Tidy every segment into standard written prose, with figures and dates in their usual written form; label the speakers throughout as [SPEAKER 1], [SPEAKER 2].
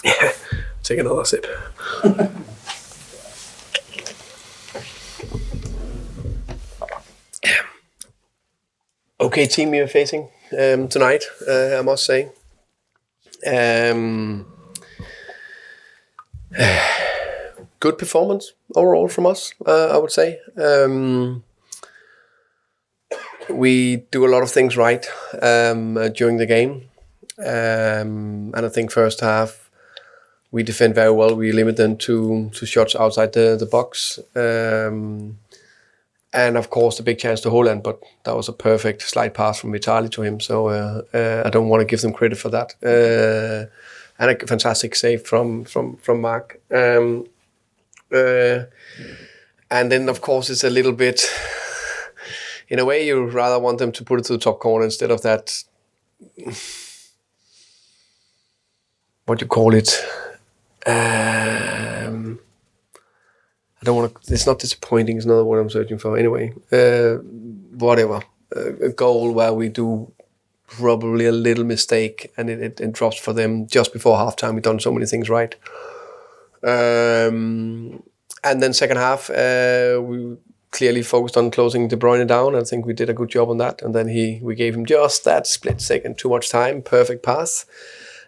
[SPEAKER 1] Yeah, take another sip. Okay team we are facing tonight, I must say. Good performance overall from us, I would say. We do a lot of things right during the game. And I think first half we defend very well. We limit them to shots outside the box. And of course the big chance to Holland, but that was a perfect slide pass from Vitali to him. So I don't want to give them credit for that. And a fantastic save from Mark. And then of course it's a little bit, in a way you rather want them to put it to the top corner instead of that, what you call it, I don't want to, it's not disappointing, it's not what I'm searching for anyway, whatever, a goal where we do probably a little mistake and it drops for them just before halftime. We've done so many things right. And then second half, we clearly focused on closing De Bruyne down. I think we did a good job on that. And then we gave him just that split second, too much time, perfect pass.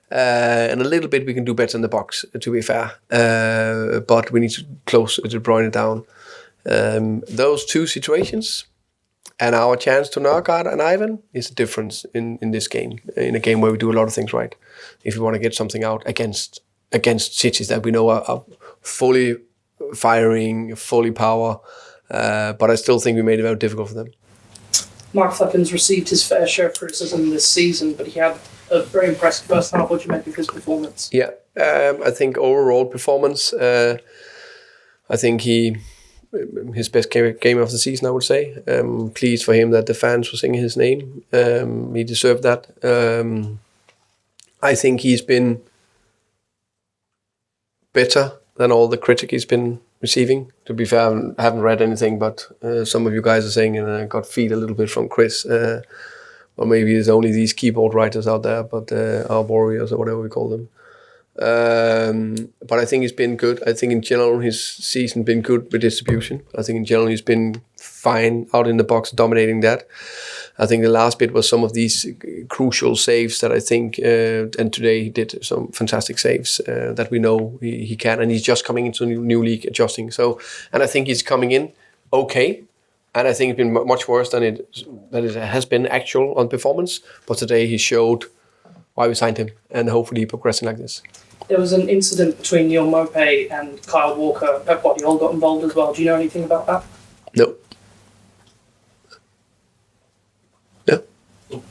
[SPEAKER 1] And a little bit we can do better in the box, to be fair. But we need to close De Bruyne down. Those two situations and our chance to Nørgaard and Ivan is a difference in this game, in a game where we do a lot of things right. If we want to get something out against cities that we know are fully firing, fully power, but I still think we made it very difficult for them.
[SPEAKER 2] Mark Flekken's received his fair share of criticism this season, but he had a very impressive first half. What do you make of his performance?
[SPEAKER 1] Yeah, I think overall performance, I think his best game of the season, I would say. Pleased for him that the fans were singing his name. He deserved that. I think he's been better than all the critic he's been receiving. To be fair, I haven't read anything, but some of you guys are saying, and I got feed a little bit from Chris, or maybe it's only these keyboard writers out there, but our warriors or whatever we call them. But I think he's been good. I think in general his season been good with distribution. I think in general he's been fine out in the box, dominating that. I think the last bit was some of these crucial saves that I think, and today he did some fantastic saves that we know he can, and he's just coming into a new league, adjusting. So, and I think he's coming in okay, and I think it's been much worse than it has been actual on performance. But today he showed why we signed him, and hopefully progressing like this.
[SPEAKER 2] There was an incident between Neal Maupay and Kyle Walker. Pep Guardiola got involved as well. Do you know anything about that?
[SPEAKER 1] No.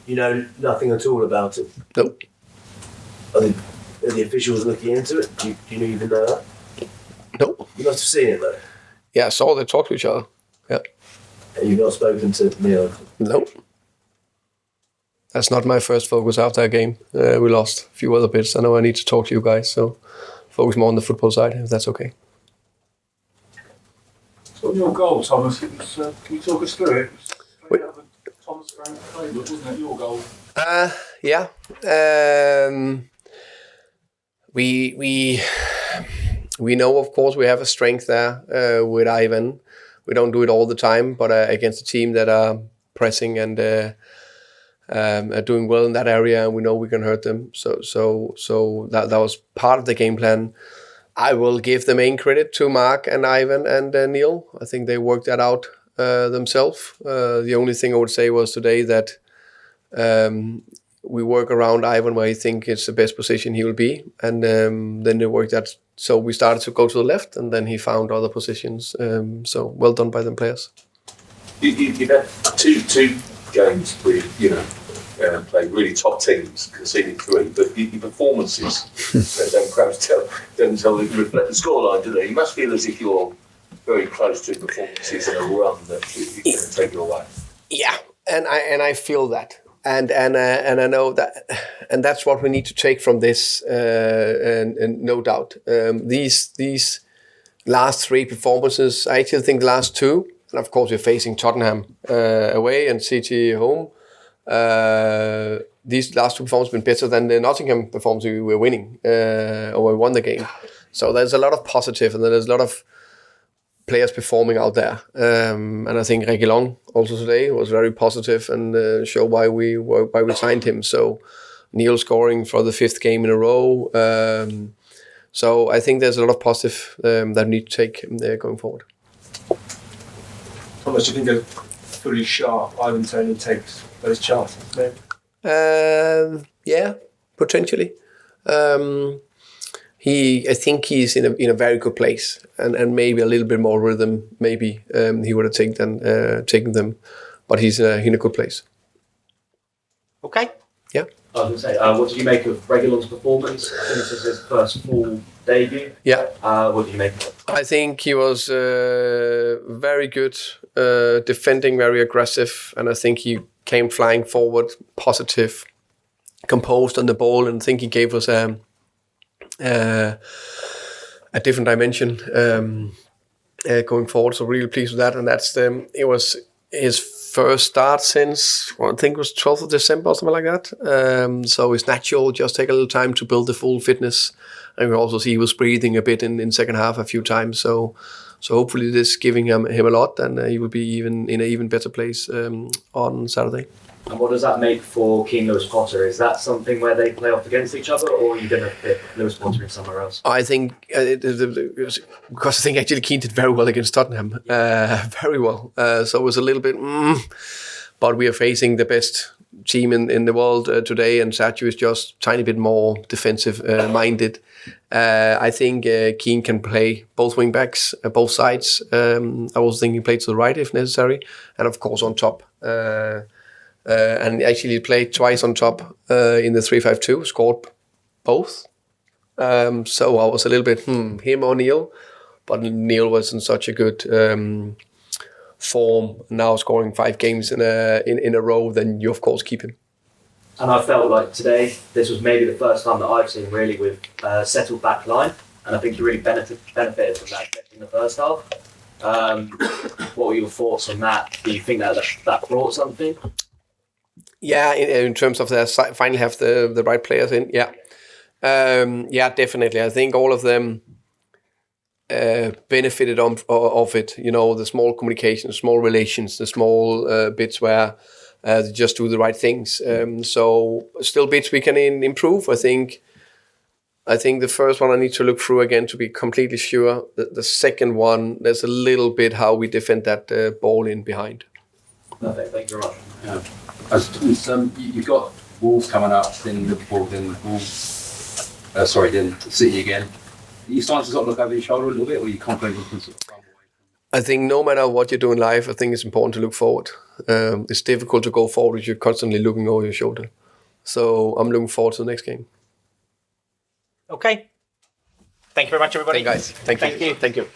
[SPEAKER 3] You know nothing at all about it?
[SPEAKER 1] Nope.
[SPEAKER 3] Are the officials looking into it? Do you even know that?
[SPEAKER 1] Nope.
[SPEAKER 3] You must have seen it though.
[SPEAKER 1] Yeah, I saw they talk to each other. Yeah.
[SPEAKER 3] And you've not spoken to Neal?
[SPEAKER 1] Nope. That's not my first focus after a game. We lost a few other bits. I know I need to talk to you guys, so focus more on the football side, if that's okay.
[SPEAKER 4] So your goal, Thomas, it was, can you talk us through it? Thomas around the play, wasn't it your goal?
[SPEAKER 1] Yeah. We know, of course, we have a strength there with Ivan. We don't do it all the time, but against a team that are pressing and are doing well in that area, and we know we can hurt them. So that was part of the game plan. I will give the main credit to Mark and Ivan and Neal. I think they worked that out themselves. The only thing I would say was today that we work around Ivan where he think it's the best position he will be, and then they worked that. So we started to go to the left, and then he found other positions. So well done by them players.
[SPEAKER 4] You've had two games where played really top teams, conceding 3, but your performances don't reflect the scoreline, do they? You must feel as if you're very close to performances in a run that you can take your way.
[SPEAKER 1] Yeah, and I feel that, and I know that, and that's what we need to take from this, and no doubt, these last 3 performances. I actually think the last 2, and of course we're facing Tottenham away and City home. these last two performances have been better than the Nottingham performance we were winning, or we won the game. So there's a lot of positive, and there's a lot of players performing out there. And I think Reguilon also today was very positive and showed why we signed him. So Neal scoring for the 5th game in a row. So I think there's a lot of positive that we need to take going forward.
[SPEAKER 5] How much do you think a fully sharp Ivan Toney takes those chances, maybe?
[SPEAKER 1] Yeah, potentially. I think he's in a very good place, and maybe a little bit more rhythm. Maybe he would have taken them, but he's in a good place.
[SPEAKER 6] Okay.
[SPEAKER 1] Yeah.
[SPEAKER 7] I was going to say, what did you make of Reguilon's performance? I think this is his first full debut.
[SPEAKER 1] Yeah.
[SPEAKER 7] What did you make of it?
[SPEAKER 1] I think he was very good, defending, very aggressive, and I think he came flying forward, positive, composed on the ball, and I think he gave us a different dimension going forward. So really pleased with that, and it was his first start since I think it was 12th of December or something like that. So it's natural, just take a little time to build the full fitness. And we also see he was breathing a bit in second half a few times. So hopefully this giving him a lot, and he will be in an even better place on Saturday.
[SPEAKER 7] And what does that make for Keane Lewis Potter? Is that something where they play off against each other, or are you going to fit Lewis Potter in somewhere else?
[SPEAKER 1] I think because I think actually Keane did very well against Tottenham, very well. So it was a little bit, but we are facing the best team in the world today, and Sergio is just a tiny bit more defensive minded. I think Keane can play both wing backs, both sides. I was thinking play to the right if necessary, and of course on top. And actually played twice on top in the 3-5-2, scored both. So I was a little bit, him or Neal, but Neal was in such a good form, now scoring 5 games in a row, then you of course keep him.
[SPEAKER 7] And I felt like today, this was maybe the first time that I've seen really with settled back line, and I think you really benefited from that in the first half. What were your thoughts on that? Do you think that brought something?
[SPEAKER 1] Yeah, in terms of finally have the right players in, yeah. Yeah, definitely. I think all of them benefited of it. You know, the small communication, small relations, the small bits where they just do the right things. So still bits we can improve. I think the first one I need to look through again to be completely sure. The second one, there's a little bit how we defend that ball in behind.
[SPEAKER 7] Perfect, thank you very much.
[SPEAKER 8] Yeah. You've got Wolves coming up, then Liverpool, then Wolves. Then City again. Are you starting to sort of look over your shoulder a little bit, or are you confident you can sort of run away?
[SPEAKER 1] I think no matter what you do in life, I think it's important to look forward. It's difficult to go forward if you're constantly looking over your shoulder. So I'm looking forward to the next game.
[SPEAKER 6] Okay. Thank you very much, everybody.
[SPEAKER 1] Thank you, guys. Thank you.
[SPEAKER 6] Thank you.